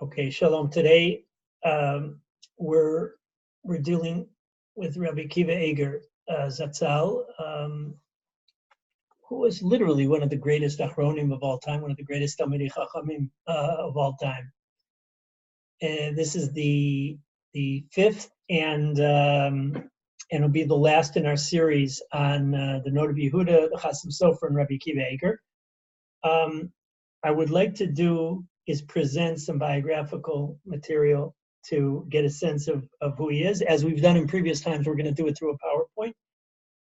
Okay, shalom. Today we're dealing with Rabbi Akiva Eiger, Zatzal, who was literally one of the greatest Achronim of all time, one of the greatest Talmidei Chachamim of all time. And this is the fifth and it'll be the last in our series on the Noda B'Yehuda, the Chatam Sofer, and Rabbi Akiva Eiger. I would like to do is present some biographical material to get a sense of who he is. As we've done in previous times, we're going to do it through a PowerPoint.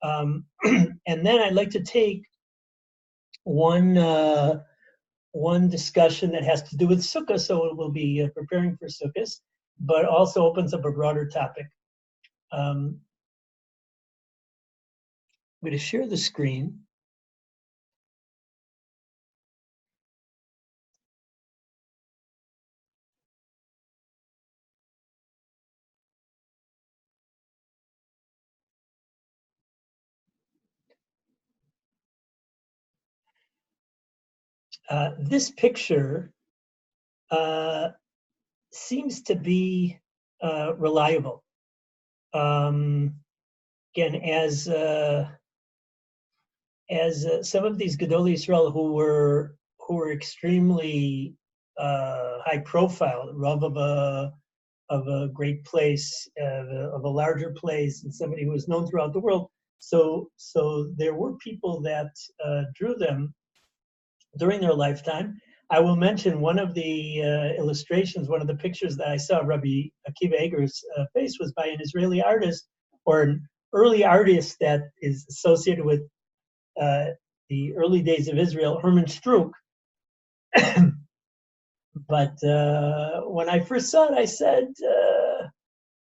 And then I'd like to take one discussion that has to do with Sukkah, so it will be preparing for Sukkahs, but also opens up a broader topic. I'm going to share the screen. This picture seems to be reliable. Again, as some of these Gedolei Yisrael who were extremely high profile, Rav of a great place, of a larger place, and somebody who was known throughout the world. So there were people that drew them during their lifetime. I will mention one of the illustrations, one of the pictures that I saw of Rabbi Akiva Eiger's face was by an Israeli artist, or an early artist that is associated with the early days of Israel, Herman Struck. But when I first saw it, I said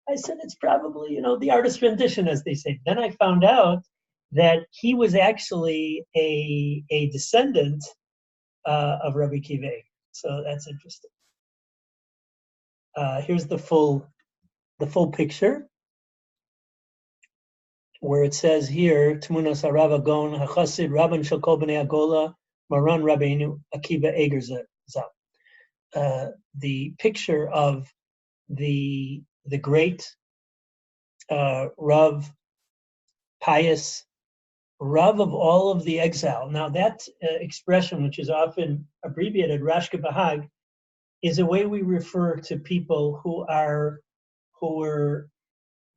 it's probably, the artist's rendition, as they say. Then I found out that he was actually a descendant of Rabbi Akiva Eiger. So that's interesting. Here's the full picture, where it says here, Tmunas Harav Agon HaChasid Rabban Shel Kol Bnei Agola Maran Rabbeinu Akiva Eiger Zal. The picture of the great Rav, pious Rav of all of the exile. Now that expression, which is often abbreviated Rashka Bahag, is a way we refer to people who were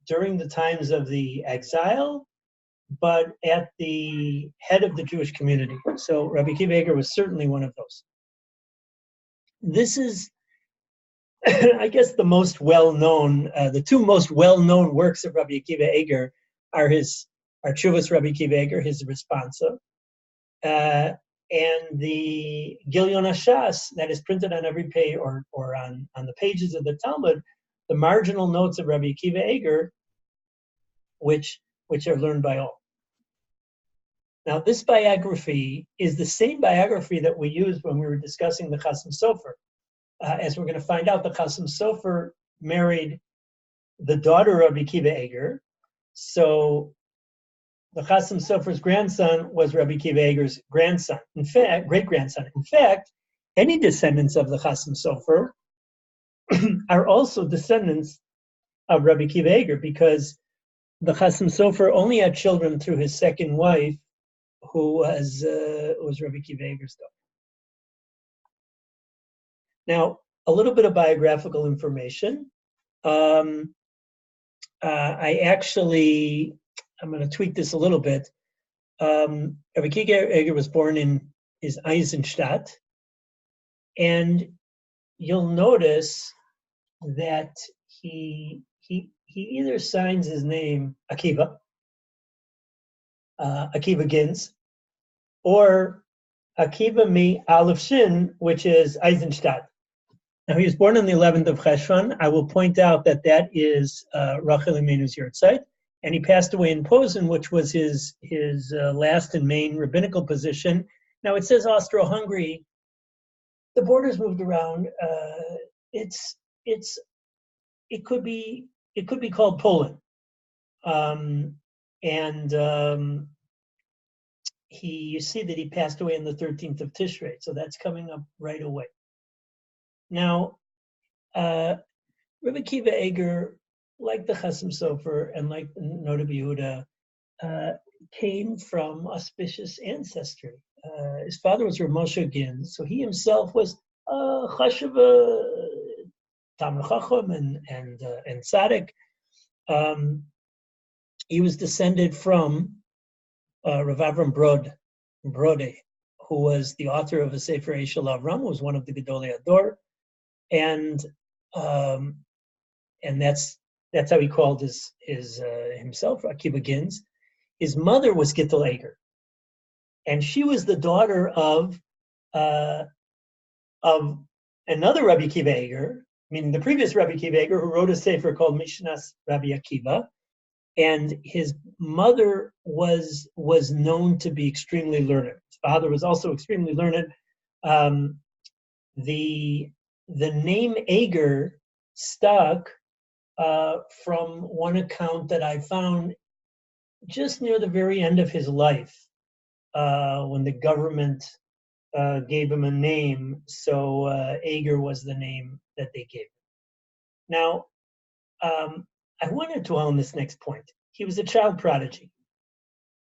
during the times of the exile, but at the head of the Jewish community. So Rabbi Akiva Eiger was certainly one of those. This is, I guess, the most well-known, the two most well-known works of Rabbi Akiva Eiger are Tshuvas Rabbi Akiva Eiger, his responsa, and the Gilyon HaShas that is printed on every page or on the pages of the Talmud, the marginal notes of Rabbi Akiva Eiger, which are learned by all. Now, this biography is the same biography that we used when we were discussing the Chatam Sofer. As we're going to find out, the Chatam Sofer married the daughter of Rabbi Akiva Eiger. So the Chatam Sofer's grandson was Rabbi Akiva Eiger's grandson. In fact, great-grandson. In fact, any descendants of the Chatam Sofer are also descendants of Rabbi Akiva Eiger, because the Chatam Sofer only had children through his second wife, who was Rabbi Akiva Eiger's daughter. Now, a little bit of biographical information. I'm going to tweak this a little bit. Rabbi Akiva Eiger was born in Eisenstadt, and you'll notice that he either signs his name Akiva, Akiva Gins, or Akiva Mi Aleph Shin, which is Eisenstadt. Now, he was born on the 11th of Cheshvan. I will point out that is Rachel Imenu's Yahrzeit, and he passed away in Posen, which was his last and main rabbinical position. Now, it says Austro-Hungary. The borders moved around. It could be called Poland, you see that he passed away on the 13th of Tishrei, so that's coming up right away. Now, Rabbi Akiva Eiger, like the Chasim Sofer and like Noda B'Yehuda, came from auspicious ancestry. His father was Rav Moshe Gins, so he himself was Chashuv Talmid Chacham and Tzaddik. He was descended from Rav Avram Brode, who was the author of a Sefer Eshel Avram, who was one of the Gedolei Hador, and that's how he called his himself, Akiva Gins. His mother was Gittel Eiger, and she was the daughter of another Rabbi Akiva Eiger, meaning the previous Rabbi Akiva Eiger, who wrote a sefer called Minchas Rabbi Akiva, and his mother was known to be extremely learned. His father was also extremely learned. The name Eiger stuck from one account that I found just near the very end of his life, when the government gave him a name, so Eiger was the name that they gave him. Now, I want to dwell on this next point. He was a child prodigy,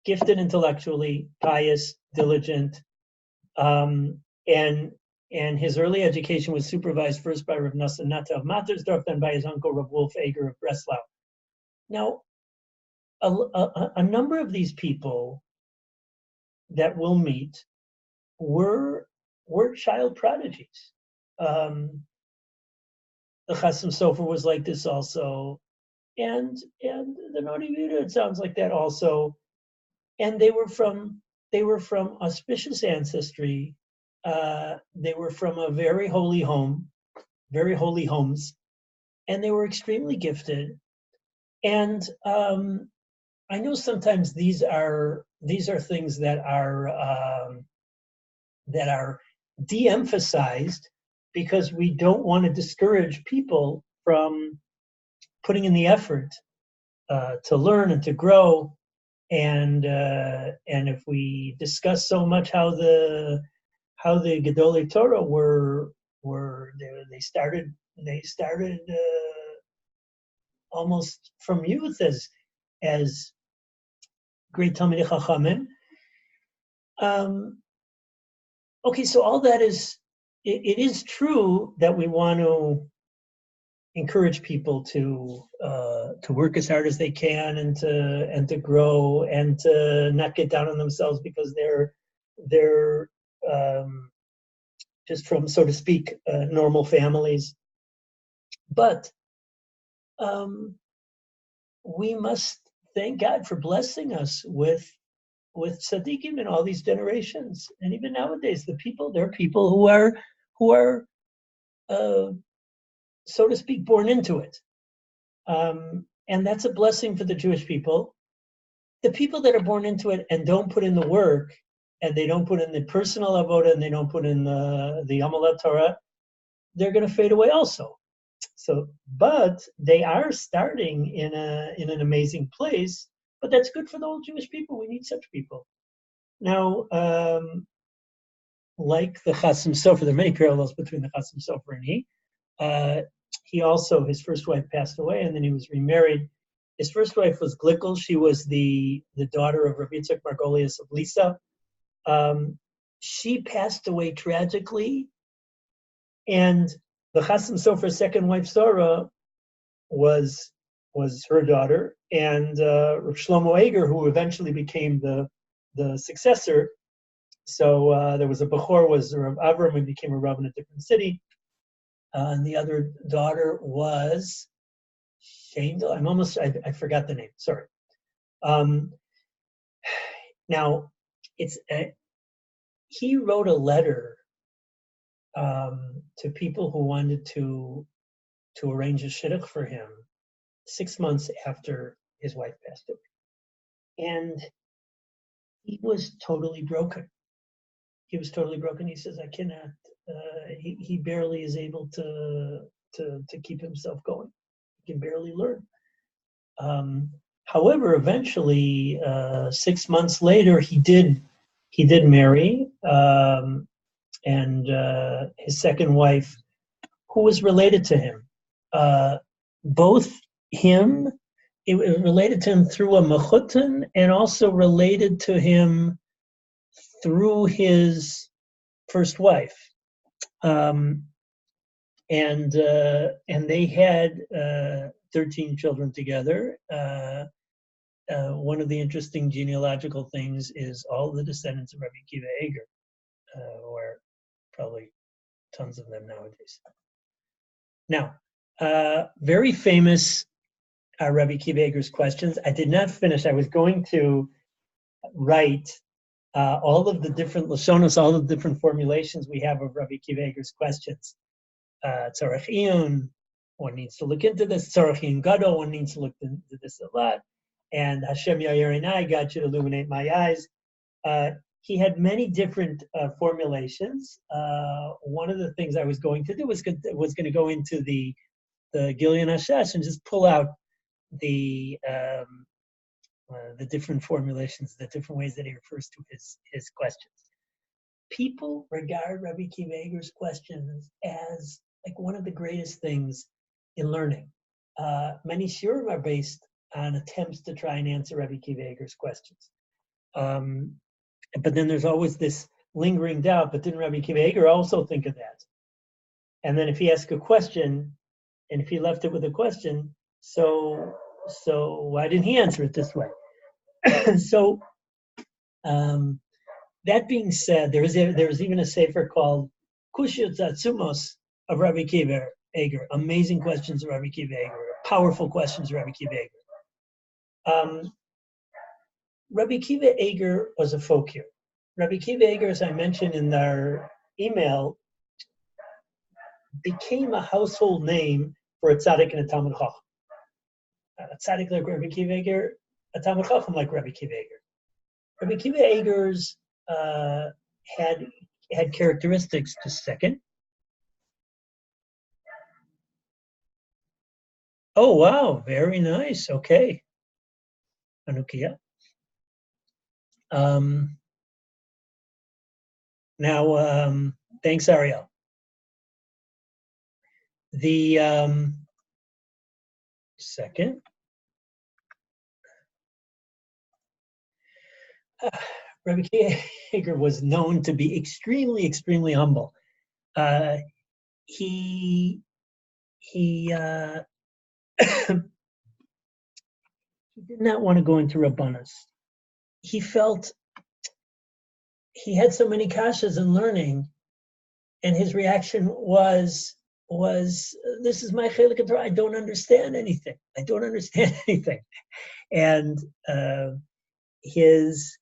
gifted intellectually, pious, diligent, and his early education was supervised first by Rav Nosson Nata of Mattersdorf, then by his uncle Rav Wolf Eiger of Breslau. Now, a number of these people that we'll meet were child prodigies. The Chasim Sofer was like this also, and the Noda B'Yehuda, it sounds like that also. And they were from auspicious ancestry. They were from a very holy home, very holy homes, and they were extremely gifted. And I know sometimes these are things that are de-emphasized because we don't want to discourage people from putting in the effort to learn and to grow. And if we discuss so much how the Gedolei Torah they started almost from youth as great Talmidei Chachamim. Okay, so all that is, it is true that we want to encourage people to work as hard as they can and to grow and to not get down on themselves because they're just from, so to speak, normal families. But we must thank God for blessing us with tzaddikim in all these generations, and even nowadays, there are people who are so to speak, born into it, and that's a blessing for the Jewish people. The people that are born into it and don't put in the work, and they don't put in the personal avoda, and they don't put in the Amalat Torah, they're going to fade away also. So, but they are starting in an amazing place. But that's good for the whole Jewish people. We need such people. Now, like the Chasim Sofer, there are many parallels between the Chasim Sofer and he. He also, his first wife passed away, and then he was remarried. His first wife was Glickl. She was the daughter of Rav Yitzchak Margolius of Lisa. She passed away tragically, and the Chasim Sofer's second wife, Sarah, was her daughter, and Rav Shlomo Eiger, who eventually became the successor. So there was a Bechor, was Rav Avram, who became a Rav in a different city. And the other daughter was Shandel. I forgot the name. Sorry. Now, he wrote a letter to people who wanted to arrange a shidduch for him 6 months after his wife passed away, and he was totally broken. He was totally broken. He says, "I cannot." He barely is able to keep himself going. He can barely learn. However, eventually, 6 months later, he did marry, and his second wife, who was related to him. Both him, it was related to him through a mechutin, and also related to him through his first wife. And they had 13 children together. One of the interesting genealogical things is all the descendants of Rabbi Akiva Eiger, or probably tons of them nowadays. Now, very famous Rabbi Akiva Eiger's questions. I did not finish. I was going to write all of the different lashonos, all of the different formulations we have of Rabbi Akiva Eiger's questions. Tzarech iyun, one needs to look into this. Tzarech iyun gadol, one needs to look into this a lot. And Hashem Yair Einai, God should illuminate my eyes. He had many different formulations. One of the things I was going to do was going to go into the Gilyon Hashesh and just pull out the different formulations, the different ways that he refers to his questions. People regard Rabbi Akiva Eiger's questions as like one of the greatest things in learning. Many shiurim are based on attempts to try and answer Rabbi Akiva Eiger's questions. But then there's always this lingering doubt, but didn't Rabbi Akiva Eiger also think of that? And then if he asked a question, and if he left it with a question, so why didn't he answer it this way? So that being said, there is even a Sofer called Kushiyot Zatzumos of Rabbi Akiva Eiger, amazing questions of Rabbi Akiva Eiger, powerful questions of Rabbi Akiva Eiger. Rabbi Akiva Eiger was a folk hero. Rabbi Akiva Eiger, as I mentioned in our email, became a household name for a tzaddik and a Talmid Chacham. A tzaddik like Rabbi Akiva Eiger, a Talmid Chacham like Rabbi Akiva Eiger. Rabbi Akiva Eiger's had characteristics. Just a second. Oh wow, very nice. Okay. Anukia. Now, thanks, Ariel. The second. Rabbi Akiva Eiger was known to be extremely, extremely humble. He did not want to go into Rabbanos. He felt he had so many kashas in learning, and his reaction was this is my chelik of Torah. I don't understand anything. I don't understand anything. And his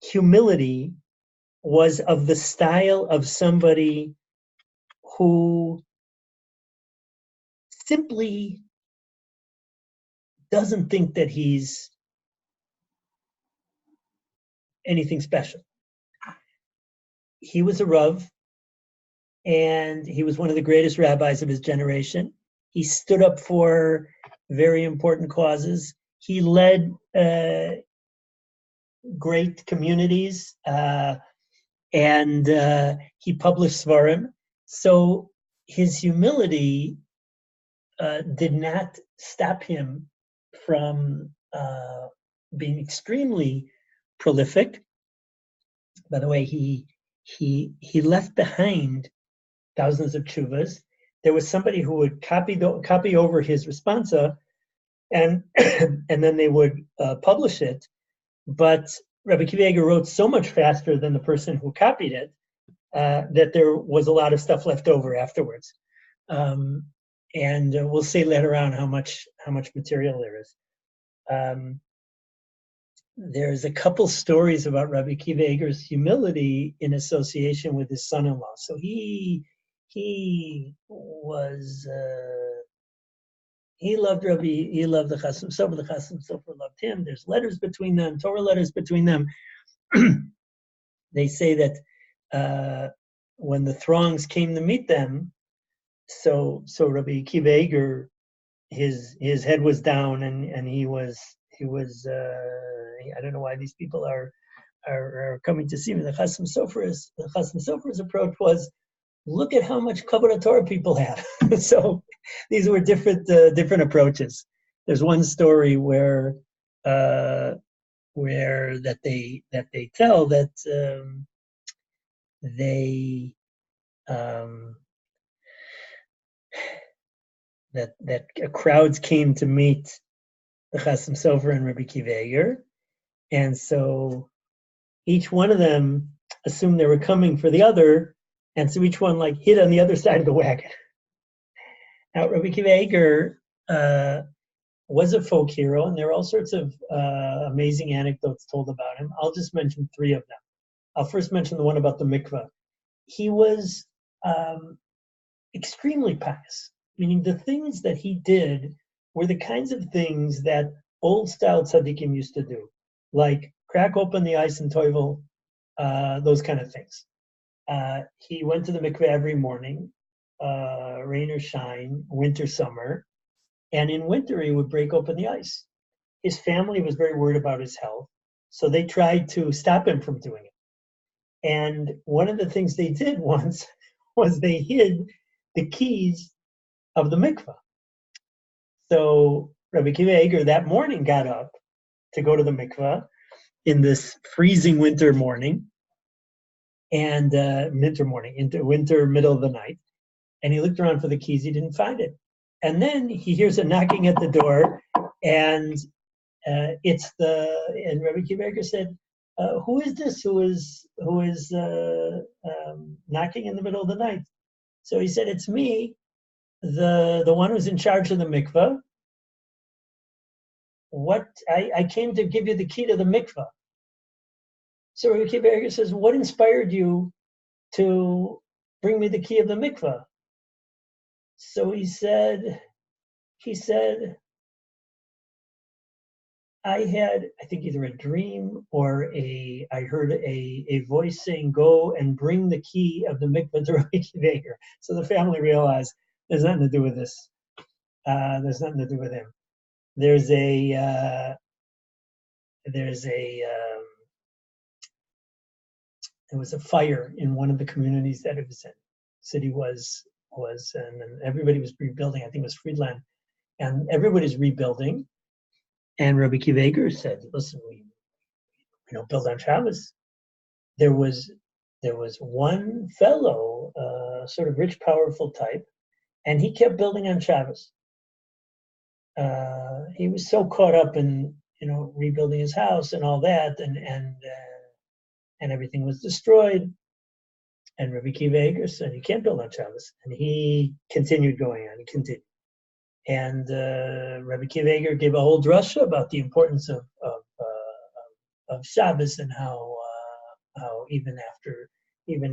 humility was of the style of somebody who simply doesn't think that he's anything special. He was a Rav, and he was one of the greatest rabbis of his generation. He stood up for very important causes. He led great communities, and he published Svarim. So his humility did not stop him from being extremely prolific. By the way, he left behind thousands of tshuvas. There was somebody who would copy over his responsa, and then they would publish it. But Rabbi Akiva Eiger wrote so much faster than the person who copied it that there was a lot of stuff left over afterwards. And we'll see later on how much material there is. There's a couple stories about Rabbi Akiva Eiger's humility in association with his son-in-law. So he loved the Chatam Sofer. The Chatam Sofer loved him. There's letters between them, Torah letters between them. They say that when the throngs came to meet them, so Rabbi Akiva Eiger, his head was down, and he was I don't know why these people are coming to see me. The Chatam Sofer's approach was look at how much Kabbalah Torah people have. So these were different approaches. There's one story where that they tell that they that crowds came to meet the Chatam Sofer and Rabbi Akiva Eiger, and so each one of them assumed they were coming for the other, and so each one like hid on the other side of the wagon. Now Rabbi Akiva Eiger was a folk hero, and there are all sorts of amazing anecdotes told about him. I'll just mention three of them. I'll first mention the one about the mikveh. He was extremely pious, meaning the things that he did were the kinds of things that old-style tzaddikim used to do, like crack open the ice in Toivel, those kind of things. He went to the mikveh every morning, rain or shine, winter, summer, and in winter he would break open the ice. His family was very worried about his health, so they tried to stop him from doing it. And one of the things they did once was they hid the keys of the mikveh. So Rabbi Akiva Eiger that morning got up to go to the mikveh in this freezing winter morning, and into winter, middle of the night. And he looked around for the keys, he didn't find it. And then he hears a knocking at the door, and Rabbi Akiva Eiger said, "Who is this? Who is knocking in the middle of the night?" So he said, "It's me, the one who's in charge of the mikveh. I came to give you the key to the mikveh." So Rabbi Akiva Eiger says, "What inspired you to bring me the key of the mikveh?" So he said, I had, I think, either a dream or I heard a voice saying, "Go and bring the key of the mikveh to Rabbi Akiva Eiger." So the family realized there's nothing to do with this. There's nothing to do with him. There was a fire in one of the communities that it was in. The city was and everybody was rebuilding. I think it was Friedland, and everybody's rebuilding. And Rabbi Akiva Eiger said, "Listen, we don't build on Shabbos." There was one fellow, sort of rich, powerful type, and he kept building on Shabbos. He was so caught up in rebuilding his house and all that, and everything was destroyed. And Rabbi Akiva Eiger said, "You can't build on Shabbos," and he continued going on. He continued. And Rabbi Akiva Eiger gave a whole drasha about the importance of Shabbos, and how even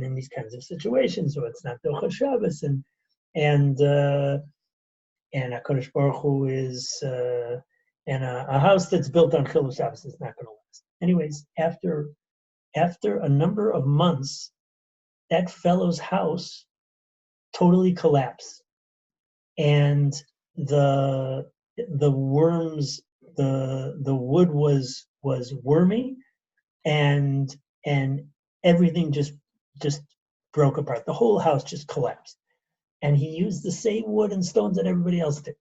in these kinds of situations, so it's not Docha Shabbos, and HaKadosh Baruch Hu is and a house that's built on Chilul Shabbos is not going to last. Anyways, after a number of months, that fellow's house totally collapsed, and the worms, the wood was wormy, and everything just broke apart. The whole house just collapsed, and he used the same wood and stones that everybody else did.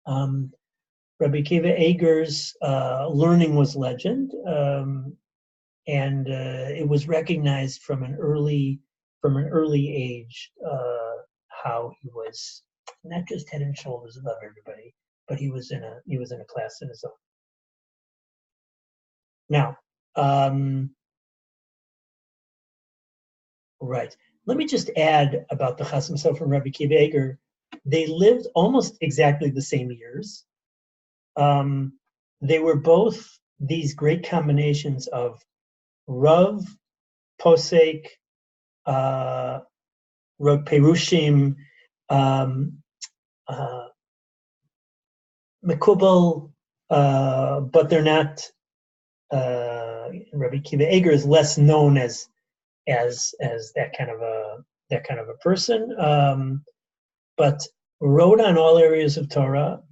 Rabbi Akiva Eiger's learning was legend, and it was recognized from an early age how he was not just head and shoulders above everybody, but he was in a class in his own. Now, right. Let me just add about the Chatam Sofer and Rabbi Akiva Eiger. They lived almost exactly the same years. They were both these great combinations of Rav, Posek, Rav Perushim, Mekubal, but they're not. Rabbi Akiva Eiger is less known as that kind of a person, but wrote on all areas of Torah.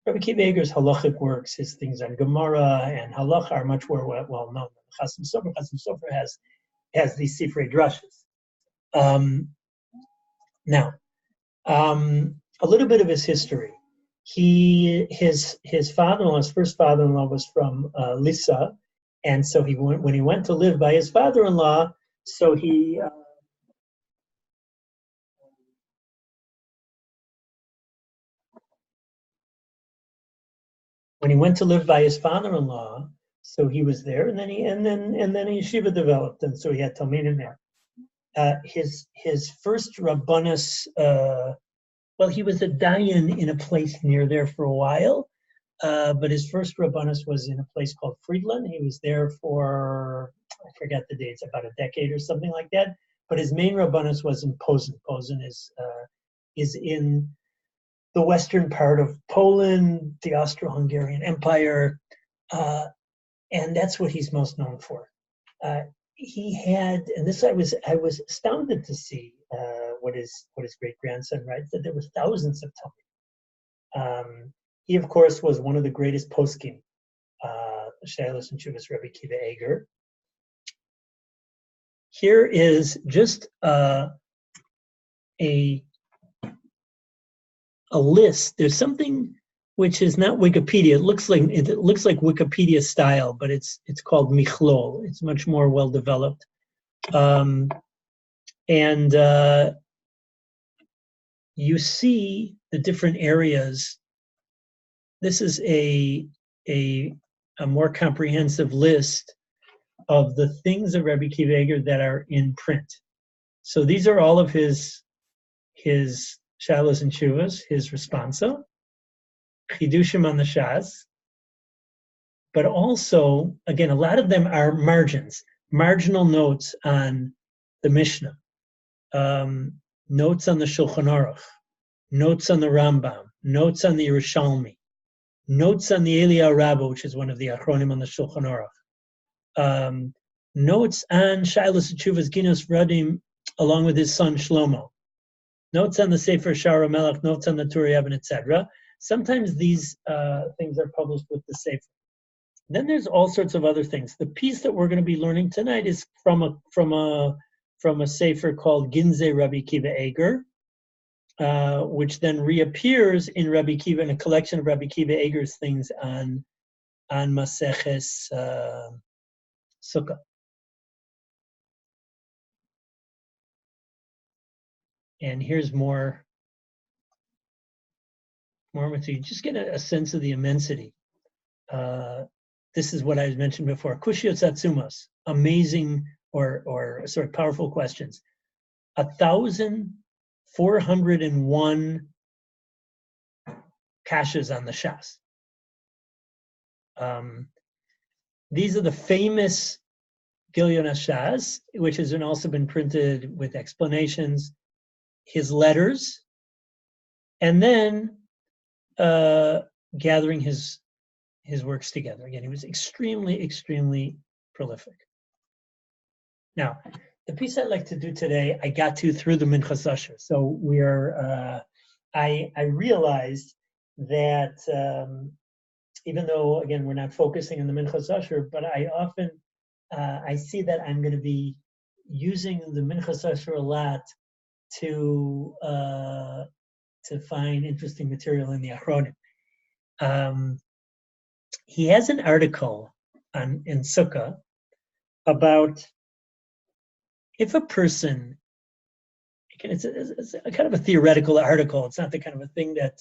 Rabbi Akiva Eiger's halachic works, his things on Gemara and halacha, are much more well known than Chatam Sofer. Chatam Sofer has these Sifrei Drashas. Now, a little bit of his history. His father-in-law, his first father-in-law, was from Lissa, and so when he went to live by his father-in-law, so he when he went to live by his father-in-law, so he was there, and then yeshiva developed, and so he had talmidim there. His first rabbanus, well, he was a dayan in a place near there for a while, but his first rabbanus was in a place called Friedland. He was there for, I forget the dates, about a decade or something like that. But his main rabbanus was in Posen. Posen is in the western part of Poland, the Austro-Hungarian Empire, and that's what he's most known for. He had, and this I was astounded to see what his great grandson writes, that there were thousands of talmidim. He of course was one of the greatest poskim, Shailos and Chuvas Rabbi Akiva Eiger. Here is just a list. There's something which is not Wikipedia. It looks like Wikipedia style, but it's called Michlol. It's much more well developed, and you see the different areas. This is a more comprehensive list of the things of Rabbi Akiva Eiger that are in print. So these are all of his Shalos and Chuvas, his responsa, Chidushim on the Shas, but also, again, a lot of them are marginal notes on the Mishnah, notes on the Shulchan Aruch, notes on the Rambam, notes on the Yerushalmi, notes on the Eliyahu Rabbah, which is one of the Achronim on the Shulchan Aruch, notes on Shailos and Chuvas Ginos Radim, along with his son Shlomo, notes on the Sefer Shara Melech, notes on the Turei Even, etc. Sometimes these things are published with the Sefer. Then there's all sorts of other things. The piece that we're going to be learning tonight is from a Sefer called Ginzei Rabbi Akiva Eiger, which then reappears in Rabbi Akiva, in a collection of Rabbi Akiva Eiger's things on Maseches Sukkah. And here's more material. Just get a sense of the immensity. This is what I mentioned before. Kushiyot Satsumas, amazing or sort of powerful questions. 1,401 kashas on the Shas. These are the famous Gilyon HaShas, which has also been printed with explanations, his letters, and then gathering his works together. Again, he was extremely, extremely prolific. Now, the piece I'd like to do today, I got to through the Minchas Usher. So we are, I realized that even though, again, we're not focusing on the Minchas Usher, but I often, I see that I'm going to be using the Minchas Usher a lot to find interesting material in the Achronim. He has an article in Sukkah about if a person, it's a kind of a theoretical article. It's not the kind of a thing that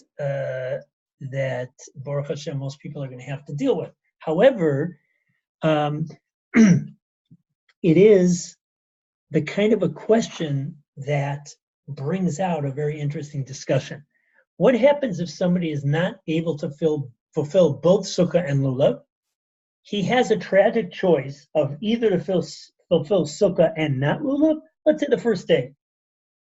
Baruch Hashem most people are going to have to deal with. However, it is the kind of a question that brings out a very interesting discussion. What happens if somebody is not able to fulfill both Sukkah and Lulav? He has a tragic choice of either to fulfill Sukkah and not Lulav. Let's say the first day.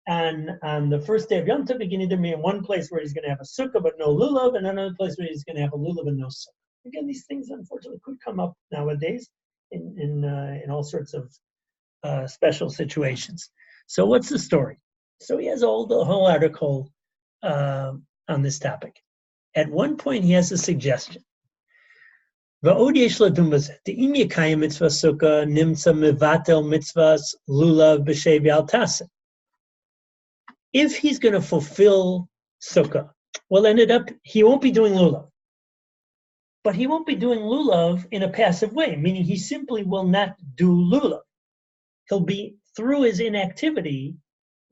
And on the first day of Yom Tov, he can either be in one place where he's going to have a Sukkah but no Lulav, and another place where he's going to have a Lulav and no Sukkah. Again, these things unfortunately could come up nowadays in all sorts of special situations. So what's the story? So he has the whole article on this topic. At one point, he has a suggestion. Va'od yesh ladun b'zeh. De'im yekayim mitzvah sukkah nimtza mevatel mitzvahs lulav b'shei v'al taseh. if he's going to fulfill Sukkah, well, he won't be doing lulav. But he won't be doing lulav in a passive way, meaning he simply will not do lulav. He'll be, through his inactivity,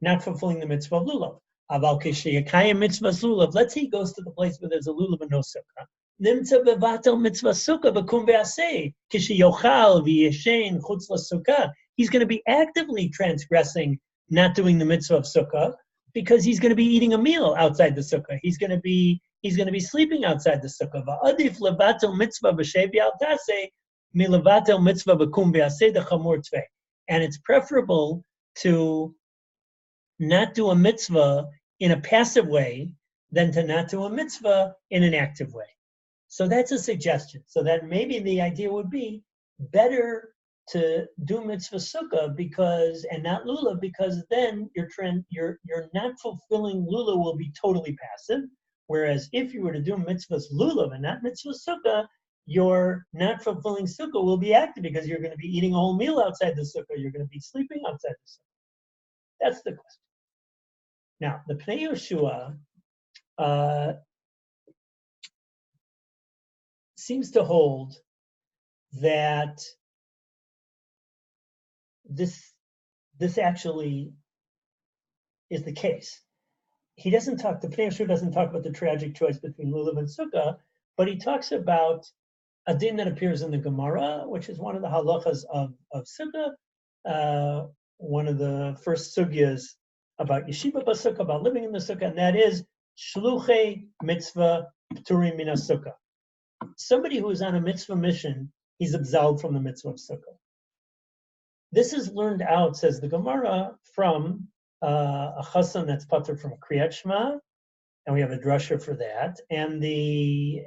not fulfilling the mitzvah of lulav. Aval k'sheyakayim mitzvah lulav. Let's say he goes to the place where there's a lulav and no sukkah. Nimtza bevatel mitzvah sukkah v'kum ve'aseh k'sheyochal v'yeshen chutz l'sukkah. He's going to be actively transgressing, not doing the mitzvah of sukkah, because he's going to be eating a meal outside the sukkah. He's going to be sleeping outside the sukkah. Va'adif levatel mitzvah b'shev yaltaseh milevatel mitzvah v'kum ve'aseh dechamur tvei. And it's preferable to not do a mitzvah in a passive way than to not do a mitzvah in an active way. So that's a suggestion. So that maybe the idea would be better to do mitzvah sukkah and not lulav, because then you're not fulfilling lulav will be totally passive. Whereas if you were to do mitzvahs lulav and not mitzvah sukkah, your not fulfilling sukkah will be active, because you're going to be eating a whole meal outside the sukkah. You're going to be sleeping outside the sukkah. That's the question. Now, the Pnei Yehoshua seems to hold that this actually is the case. The Pnei Yehoshua doesn't talk about the tragic choice between lulav and sukkah, but he talks about a din that appears in the Gemara, which is one of the halachas of sukkah, one of the first sugyas about yeshiva b'sukkah, about living in the sukkah, and that is shluchei mitzvah p'turim min sukkah. Somebody who is on a mitzvah mission, he's absolved from the mitzvah of sukkah. This is learned out, says the Gemara, from a chassan that's patur from Kriyat Shema, and we have a drasha for that. And the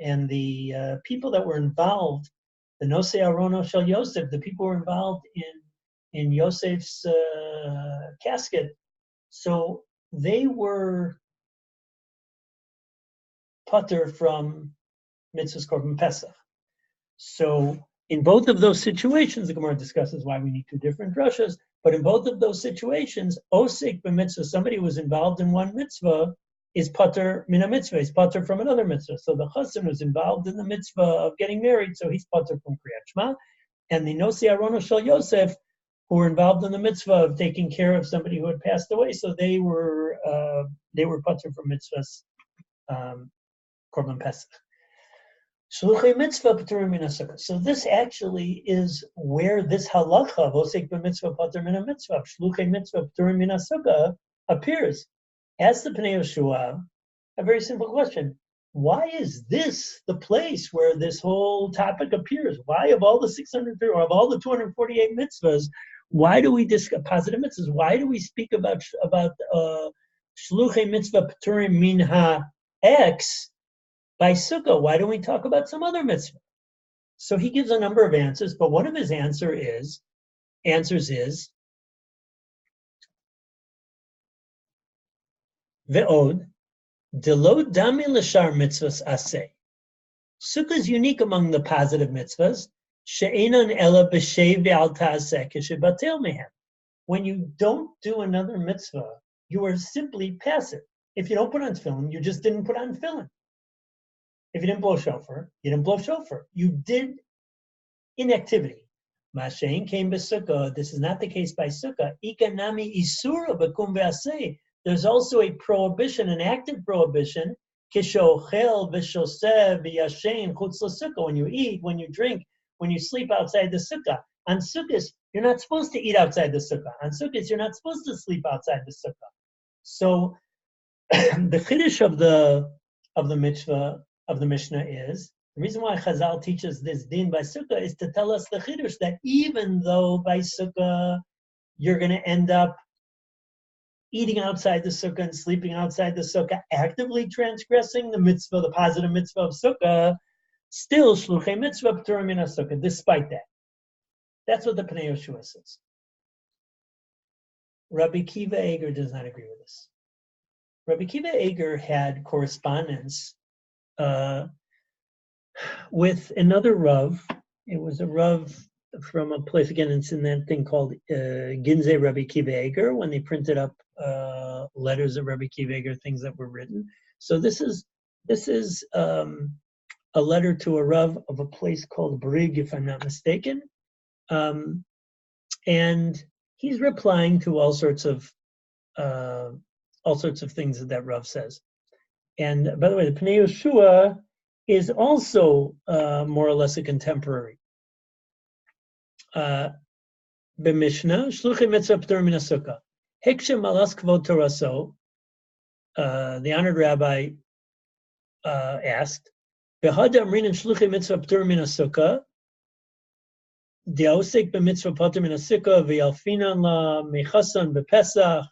people that were involved, the Nosei Arono Shel Yosef, the people who were involved in Yosef's casket, so they were patur from mitzvahs korban Pesach. So in both of those situations, the Gemara discusses why we need two different drashas, but in both of those situations, osek b'mitzvah, somebody who was involved in one mitzvah, is patur min mitzvah, he's patur from another mitzvah. So the chassan was involved in the mitzvah of getting married, so he's patur from Kriyat Shema. And the Nosei Arono Shel Yosef, who were involved in the mitzvah of taking care of somebody who had passed away, so they were patur from mitzvahs korban Pesach. Shluchei mitzvah p'turim min sukkah. So this actually is where this halacha of osek b'mitzvah patur min mitzvah, shluchei mitzvah p'turim min sukkah, appears. Ask the Pnei Yehoshua a very simple question. Why is this the place where this whole topic appears? Why, of all the 603 or of all the 248 mitzvahs, why do we discuss positive mitzvahs? Why do we speak about shluchei mitzvah p'turim min X by sukkah? Why don't we talk about some other mitzvah? So he gives a number of answers, but one of his answers is ve'od delo dami l'shar mitzvahs aseh. Sukkah is unique among the positive mitzvahs. She'enon ela b'shei ve'al ta'aseh k'shebatel mehem. When you don't do another mitzvah, you are simply passive. If you don't put on tefillin, you just didn't put on tefillin. If you didn't blow shofar, you didn't blow shofar. You did inactivity. Mashein came b'sukkah. This is not the case by sukkah. Ikanami isura b'kum ve'aseh. There's also a prohibition, an active prohibition. Kishochel v'shoseh v'yashen chutz l'sukkah. When you eat, when you drink, when you sleep outside the sukkah. On sukkahs, you're not supposed to eat outside the sukkah. On sukkahs, you're not supposed to sleep outside the sukkah. So the chiddush of the mitzvah of the Mishnah is, the reason why Chazal teaches this din by sukkah is to tell us the chiddush that even though by sukkah you're going to end up eating outside the sukkah and sleeping outside the sukkah, actively transgressing the mitzvah, the positive mitzvah of sukkah, still shluchei mitzvah p'turim min sukkah, despite that. That's what the Pnei Yehoshua says. Rabbi Akiva Eiger does not agree with this. Rabbi Akiva Eiger had correspondence with another Rav. It was a Rav from a place, again, it's in that thing called Ginzei Rabbi Akiva Eiger, when they printed up letters of Rabbi Akiva Eiger, things that were written. So this is a letter to a Rav of a place called Brig, if I'm not mistaken. And he's replying to all sorts of things that Rav says. And by the way, the Pnei Yehoshua is also more or less a contemporary. B'Mishnah, Shluchei Mitzvah P'tur Min HaSukkah. Hikshem Malas Kvod Toraso, the honored rabbi asked, Behad Amrin and Shluchei Mitzvah P'tur Min HaSukkah, De'osek B'Mitzvah P'tur Min HaSukkah, V'yalfinan La Mechasan B'Pesach,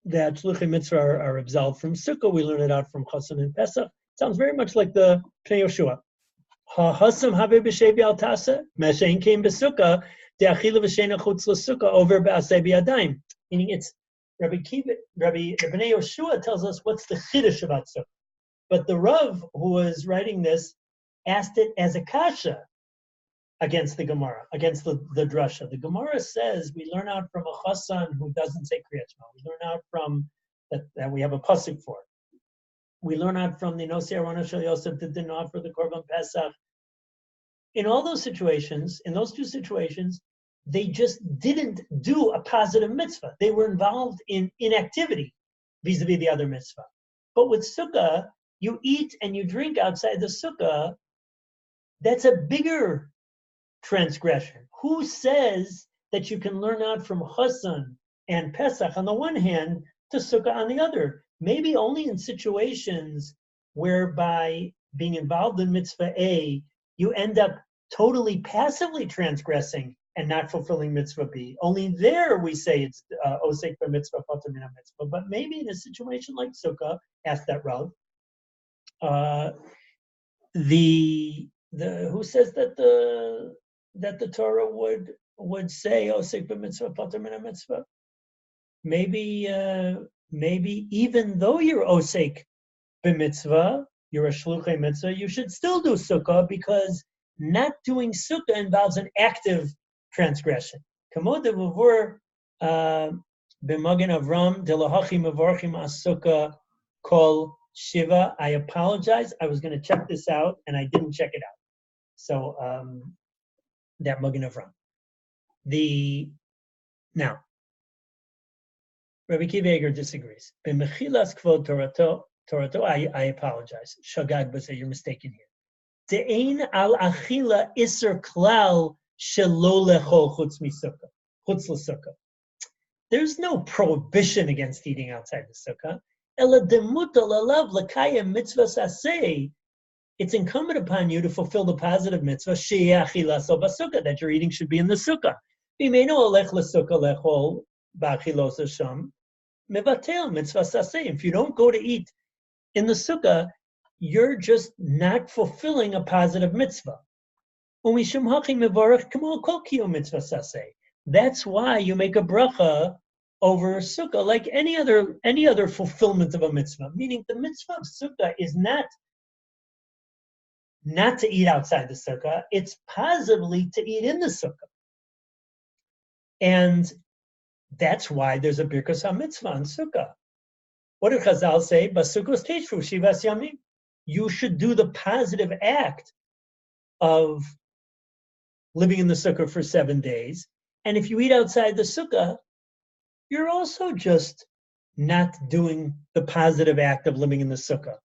that Shluchei Mitzvah are absolved from Sukkah. We learn it out from Chatam and Pesach. Sounds very much like the Pnei Yehoshua. Ha-hasam habe b'shevi al tasa, meshein came b'sukkah, de'achila v'sheina chutz l'sukkah, over b'asei b'yadayim. Meaning it's, the Pnei Yehoshua tells us what's the chiddush about Sukkah. But the Rav who was writing this asked it as a kasha against the Gemara, against the drasha. The Gemara says we learn out from a chassan who doesn't say Kriyat Shema. We learn out from that we have a pasuk for. We learn out from the Nosi Arona Shel Yosef that didn't offer the Korban Pesach. In all those situations, in those two situations, they just didn't do a positive mitzvah. They were involved in inactivity vis-a-vis the other mitzvah. But with Sukkah, you eat and you drink outside the Sukkah. That's a bigger transgression. Who says that you can learn out from Chassan and Pesach on the one hand to Sukkah on the other? Maybe only in situations whereby being involved in mitzvah A, you end up totally passively transgressing and not fulfilling mitzvah B. Only there we say it's osek b'mitzvah patur min mitzvah. But maybe in a situation like Sukkah, ask that Rav, who says that the Torah would say osek b'mitzvah patur min mitzvah. Maybe even though you're osek b'mitzvah, you're a shluchei mitzvah, you should still do sukkah, because not doing sukkah involves an active transgression. Kamod devuvur b'magen Avram delahachi mevarchim as-sukkah kol shiva. I apologize. I was going to check this out and I didn't check it out. So that magen Avram. Now. Rabbi Akiva Eiger disagrees. B'mechilas kvod Torato, I apologize. Shagag b'zeh, you're mistaken here. De'ein al achila iser klal shelo lechol chutz l'sukkah. There's no prohibition against eating outside the sukkah. Ela demutal alav l'kayem mitzvah saseh. It's incumbent upon you to fulfill the positive mitzvah she'eh achilas o b'sukkah, that your eating should be in the sukkah. B'meinu olech l'sukkah lechol b'achilos hasham. Mevatel mitzvah saseh. If you don't go to eat in the sukkah, you're just not fulfilling a positive mitzvah. That's why you make a bracha over sukkah like any other fulfillment of a mitzvah. Meaning the mitzvah of sukkah is not to eat outside the sukkah, it's positively to eat in the sukkah. And that's why there's a birkas ha-mitzvah on Sukkah. What did Chazal say? Basukos teishvu shivas yamim. You should do the positive act of living in the Sukkah for 7 days. And if you eat outside the Sukkah, you're also just not doing the positive act of living in the Sukkah.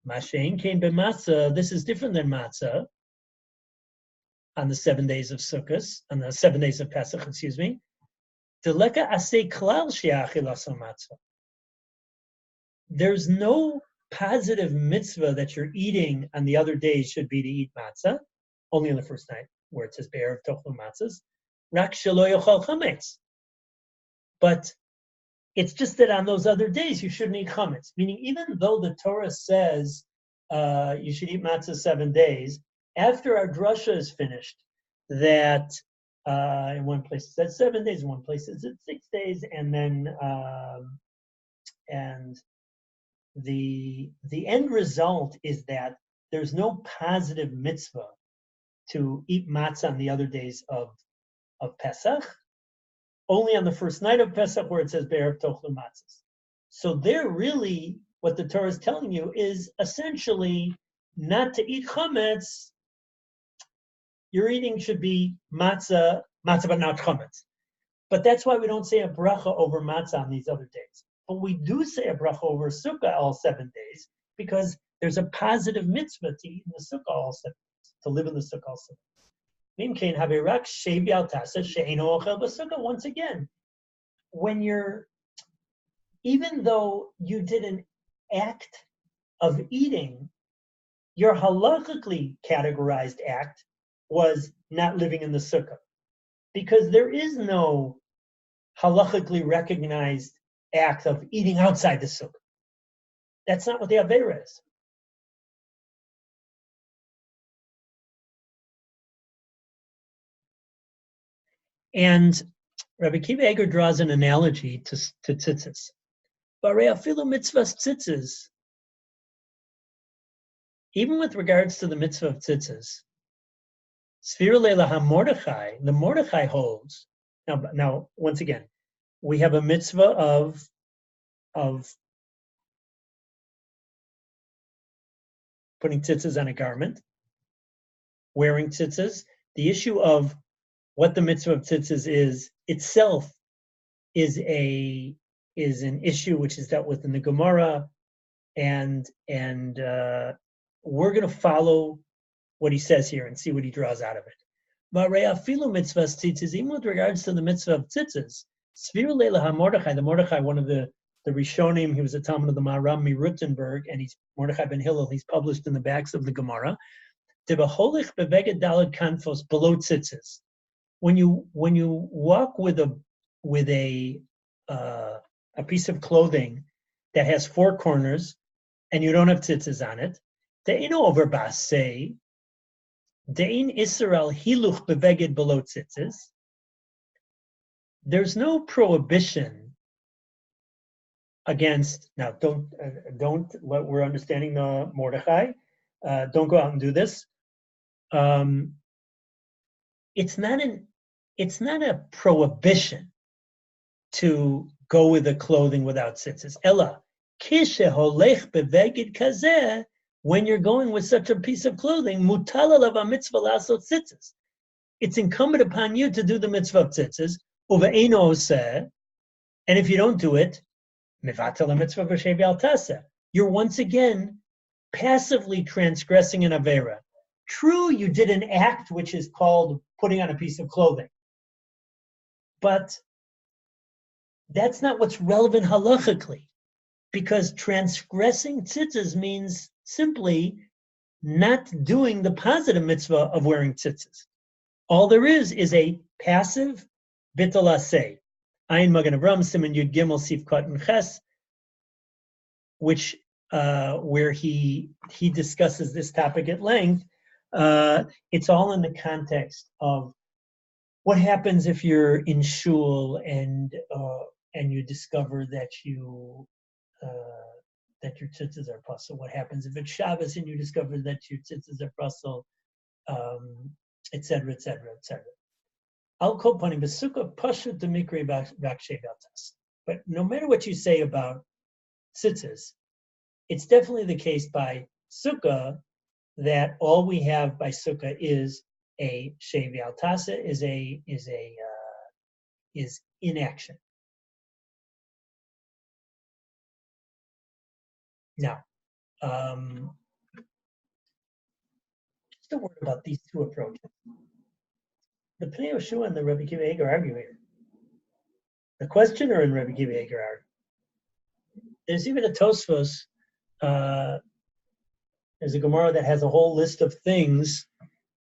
Mashein came b'matzah. This is different than matzah on the 7 days of Sukkot, on the 7 days of Pesach, excuse me. There's no positive mitzvah that you're eating on the other days should be to eat matzah, only on the first night, where it says be'erev tochlu matzahs. Rak shelo yochal chametz. But it's just that on those other days you shouldn't eat chametz. Meaning, even though the Torah says you should eat matzah 7 days, after our drasha is finished, that in one place it says 7 days, in one place it says 6 days, and then and the end result is that there's no positive mitzvah to eat matzah on the other days of Pesach, only on the first night of Pesach where it says Be'erev tochlu matzahs. So there really, what the Torah is telling you is essentially not to eat chametz. Your eating should be matzah but not chametz. But that's why we don't say a bracha over matzah on these other days. But we do say a bracha over Sukkah all 7 days because there's a positive mitzvah to eat in the Sukkah all 7 days, to live in the Sukkah all 7 days. Once again, even though you did an act of eating, your halachically categorized act was not living in the Sukkah. Because there is no halachically recognized act of eating outside the Sukkah. That's not what the Aveira is. And Rabbi Akiva Eiger draws an analogy to tzitzis. Mitzvahs tzitzis, even with regards to the mitzvah of tzitzis, Sfira Leila HaMordechai, the Mordechai holds. Now, once again, we have a mitzvah of putting tzitzis on a garment, wearing tzitzis. The issue of what the mitzvah of tzitzis is itself is an issue which is dealt with in the Gemara, and we're going to follow what he says here and see what he draws out of it. Even with regards to the mitzvah of tzitzis, the Mordechai, one of the Rishonim, he was a Talmud of the Maharam Rutenberg, and he's Mordechai ben Hillel. He's published in the backs of the Gemara. Below tzitzis. When you walk with a piece of clothing that has 4 corners and you don't have tzitzis on it, de'ein over basei, de'ein Israel hiluch beveged below tzitzis. There's no prohibition against. Now, don't. We're understanding the Mordechai. Don't go out and do this. It's not a prohibition to go with the clothing without tzitzis. Ella kishe holech beveged kazeh. When you're going with such a piece of clothing, mutal alav mitzvah lasot tzitzis. It's incumbent upon you to do the mitzvah of tzitzis. Uve'eino oseh, and if you don't do it, mivatel mitzvah b'shevi al taseh. You're once again passively transgressing an avera. True, you did an act which is called putting on a piece of clothing, but that's not what's relevant halachically, because transgressing tzitzis means simply not doing the positive mitzvah of wearing tzitzis. All there is a passive bittul aseh. Ayin Magen Avram Siman Yud Gimel Sif Kot and Ches, which where he discusses this topic at length. It's all in the context of what happens if you're in shul and you discover that your tzitzis are pasul. What happens if it's Shabbos and you discover that your tzitzis are pasul, etc., etc., etc. I'll call upon him, but Sukkah pashut demikri v'akshay v'altas. But no matter what you say about tzitzis, it's definitely the case by Sukkah that all we have by Sukkah is a shevi altasa, is inaction. Now, just a word about these two approaches. The Pnei Yehoshua and the Rabbi Akiva Eiger argue here. The questioner and Rabbi Akiva Eiger argue. There's even a Tosfos. There's a Gemara that has a whole list of things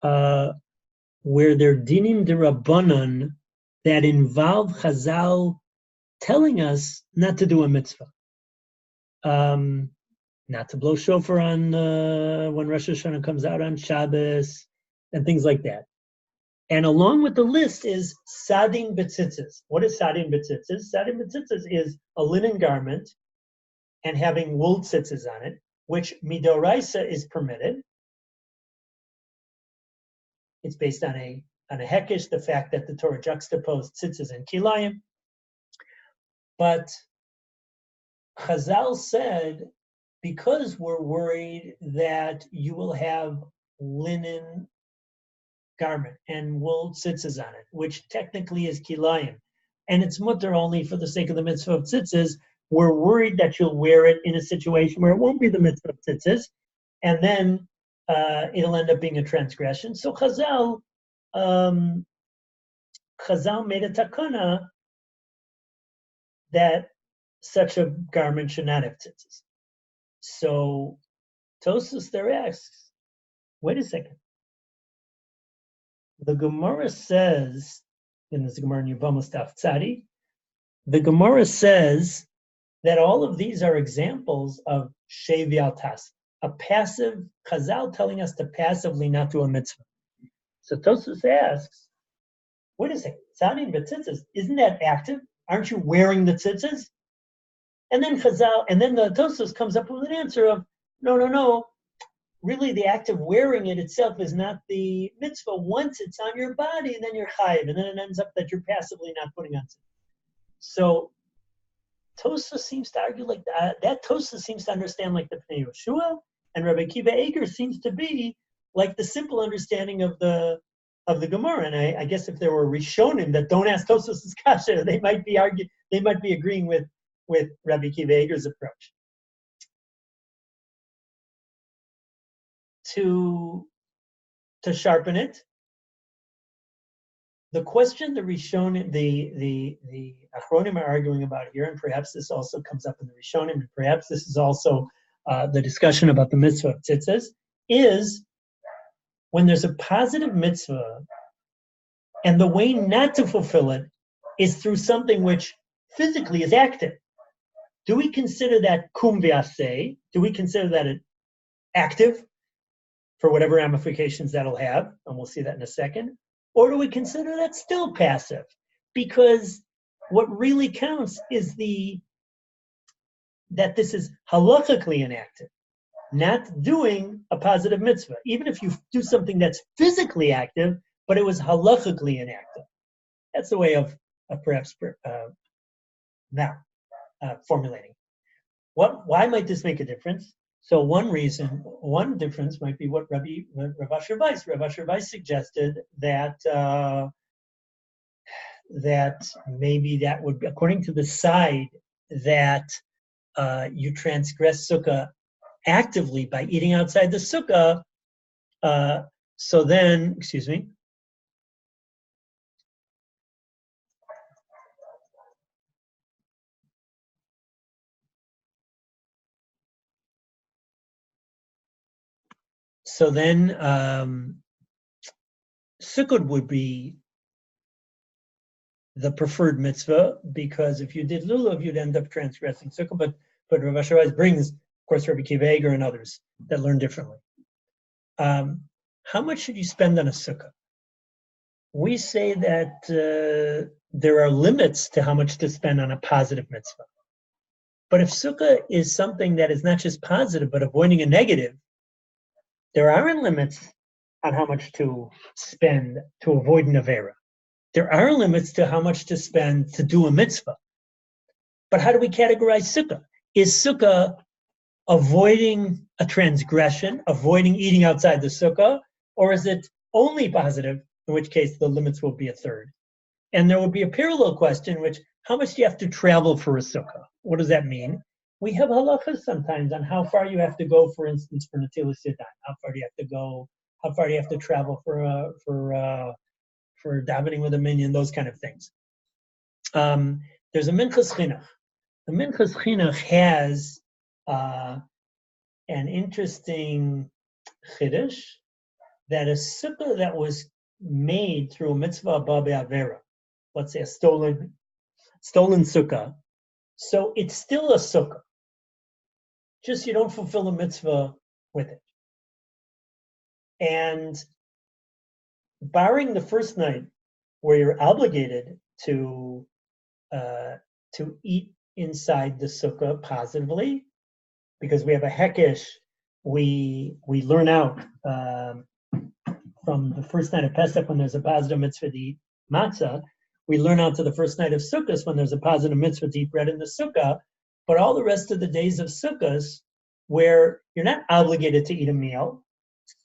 where they're dinim d'Rabbanan that involve Chazal telling us not to do a mitzvah. Not to blow shofar on when Rosh Hashanah comes out on Shabbos and things like that. And along with the list is sadin b'tzitzis. What is sadin b'tzitzis? Sadin b'tzitzis is a linen garment and having wool tzitzis on it, which midoraisa is permitted. It's based on a hekesh, the fact that the Torah juxtaposed tzitzis and kilayim. But Chazal said, because we're worried that you will have linen garment and wool tzitzis on it, which technically is kilayim, and it's mutter only for the sake of the mitzvah of tzitzis, we're worried that you'll wear it in a situation where it won't be the mitzvah of tzitzis, and then it'll end up being a transgression. So Chazal made a takana that such a garment should not have tzitzis. So Tosfos there asks, wait a second. The Gemara says, in this Gemara in Yevamos Daf Tzadi, the Gemara says that all of these are examples of shevi al tas, a passive, Chazal telling us to passively not do a mitzvah. So Tosfos asks, wait a second, tzadi b'tzitzis, isn't that active? Aren't you wearing the tzitzis? And then the Tosfos comes up with an answer of, no. Really, the act of wearing it itself is not the mitzvah. Once it's on your body, then you're chayiv, and then it ends up that you're passively not putting on tzitzis. So Tosfos seems to argue like that. That Tosfos seems to understand like the Pnei Yehoshua, and Rabbi Akiva Eiger seems to be like the simple understanding of the Gemara. And I guess if there were Rishonim that don't ask Tosfos' kasha, they might be agreeing with Rabbi Akiva Eiger's approach. To sharpen it, the question the Rishonim, the Achronim are arguing about here, and perhaps this also comes up in the Rishonim, and perhaps this is also the discussion about the mitzvah of tzitzis, is when there's a positive mitzvah, and the way not to fulfill it is through something which physically is active. Do we consider that kum v'aseh? Do we consider that it active for whatever ramifications that'll have? And we'll see that in a second. Or do we consider that still passive? Because what really counts is that this is halachically inactive, not doing a positive mitzvah. Even if you do something that's physically active, but it was halachically inactive. That's the way of perhaps formulating. Why might this make a difference? So one difference might be what Rav Asher Weiss suggested, that maybe that would be, according to the side that you transgress Sukkah actively by eating outside the Sukkah, so then, excuse me, so then Sukkah would be the preferred mitzvah, because if you did lulav, you'd end up transgressing Sukkah. But Rav Asher Weiss brings, of course, Rabbi Akiva Eiger and others that learn differently. How much should you spend on a Sukkah? We say that there are limits to how much to spend on a positive mitzvah. But if Sukkah is something that is not just positive, but avoiding a negative, there aren't limits on how much to spend to avoid an avera. There are limits to how much to spend to do a mitzvah. But how do we categorize Sukkah? Is Sukkah avoiding a transgression, avoiding eating outside the Sukkah, or is it only positive, in which case the limits will be a third? And there would be a parallel question, which, how much do you have to travel for a Sukkah? What does that mean? We have halachas sometimes on how far you have to go, for instance, for Netilas Yadayim. How far do you have to go? How far do you have to travel for davening with a minyan? Those kind of things. There's a Minchas Chinuch. The Minchas Chinuch has an interesting chiddush that a sukkah that was made through a mitzvah abba be'avera, let's say a stolen sukkah, so it's still a sukkah. Just you don't fulfill a mitzvah with it. And barring the first night where you're obligated to eat inside the sukkah positively, because we have a hekesh, we learn out from the first night of Pesach when there's a positive mitzvah to eat matzah. We learn out to the first night of Sukkot when there's a positive mitzvah to eat bread in the Sukkah. But all the rest of the days of Sukkot, where you're not obligated to eat a meal.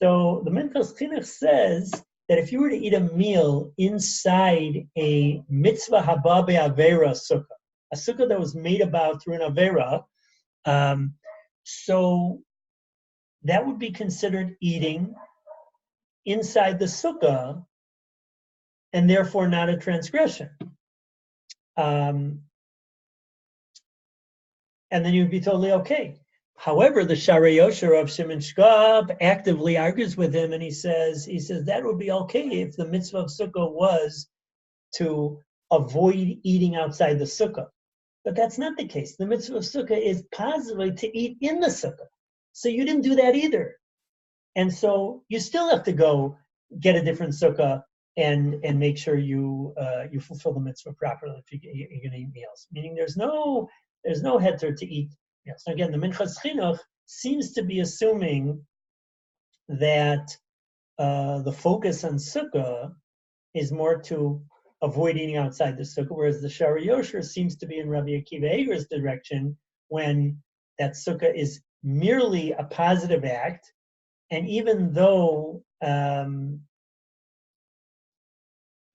So the Minchas Chinuch says that if you were to eat a meal inside a mitzvah haba be'avera sukkah, a sukkah that was made about through an avera, so that would be considered eating inside the sukkah, and therefore not a transgression. And then you'd be totally okay. However, the Sharei Yosher of Shimon Shkab actively argues with him, and he says that would be okay if the mitzvah of sukkah was to avoid eating outside the sukkah. But that's not the case. The mitzvah of sukkah is positively to eat in the sukkah. So you didn't do that either. And so you still have to go get a different sukkah and make sure you fulfill the mitzvah properly if you're going to eat meals. Meaning there's no heter to eat meals. So again, the Minchas Chinuch seems to be assuming that the focus on sukkah is more to avoid eating outside the sukkah, whereas the Sharei Yosher seems to be in Rabbi Akiva Eiger's direction when that sukkah is merely a positive act. And even though, again,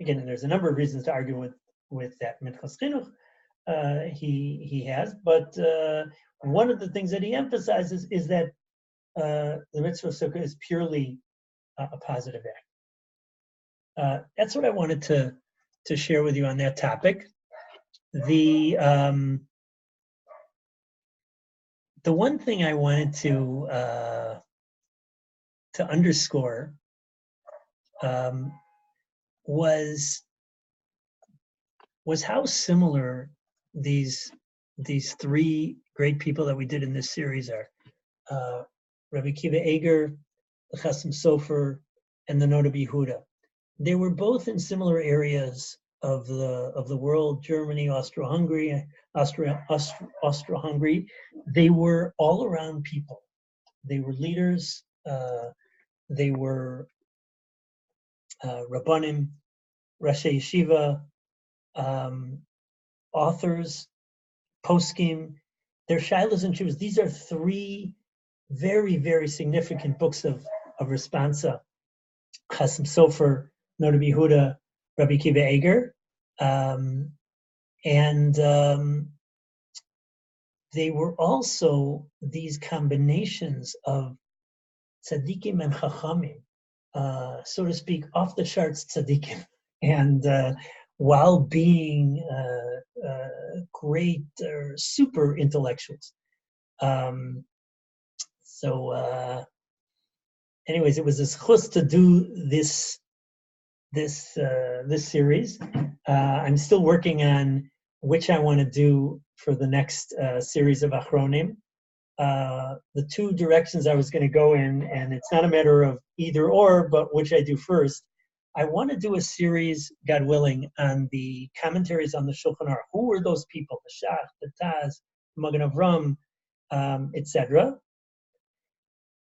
and there's a number of reasons to argue with that Minchas Chinuch he has, but one of the things that he emphasizes is that the mitzvah of sukkah is purely a positive act. That's what I wanted to share with you on that topic. The one thing I wanted to underscore was how similar these three great people that we did in this series are: Rabbi Akiva Eiger, the Chatam Sofer, and the Noda B'Yehuda. They were both in similar areas of the world: Germany, Austro-Hungary. They were all around people. They were leaders. They were Rabbanim, Rashi Yeshiva, authors, poskim. Their Shilas and Shuvas. These are three very, very significant books of responsa: Chatam Sofer, Noda B'Yehuda, Rabbi Akiva Eiger, and they were also these combinations of tzaddikim and chachamim, so to speak, off the charts tzaddikim, and while being great super intellectuals. Anyways, it was a zchus to do this series. I'm still working on which I want to do for the next series of Achronim. The two directions I was going to go in, and it's not a matter of either or, but which I do first. I want to do a series, God willing, on the commentaries on the Shulchan Aruch. Who were those people? The Shach, the Taz, the Magen Avram, etc.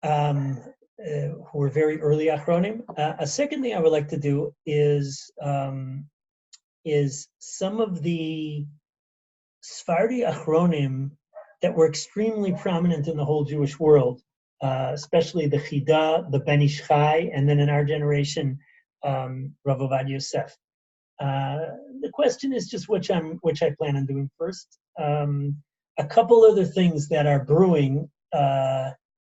Who were very early Achronim. A second thing I would like to do is some of the Sephardi Achronim that were extremely prominent in the whole Jewish world, especially the Chida, the Ben Ish Chai, and then in our generation, Rav Ovadia Yosef. The question is just which I plan on doing first. A couple other things that are brewing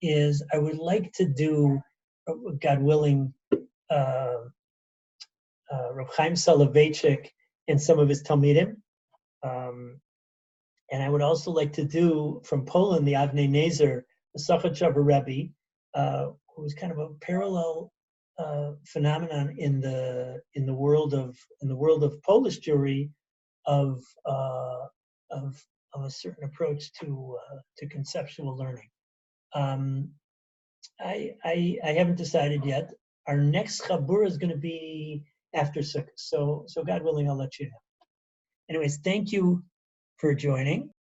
is I would like to do, God willing, Rav Chaim Soloveitchik and some of his Talmidim. And I would also like to do from Poland the Avnei Nezer, the Sochachover Rebbe, who was kind of a parallel phenomenon in the world of Polish Jewry of a certain approach to conceptual learning. I haven't decided yet. Our next chabur is going to be after Sukkah, so God willing, I'll let you know. Anyways, thank you for joining.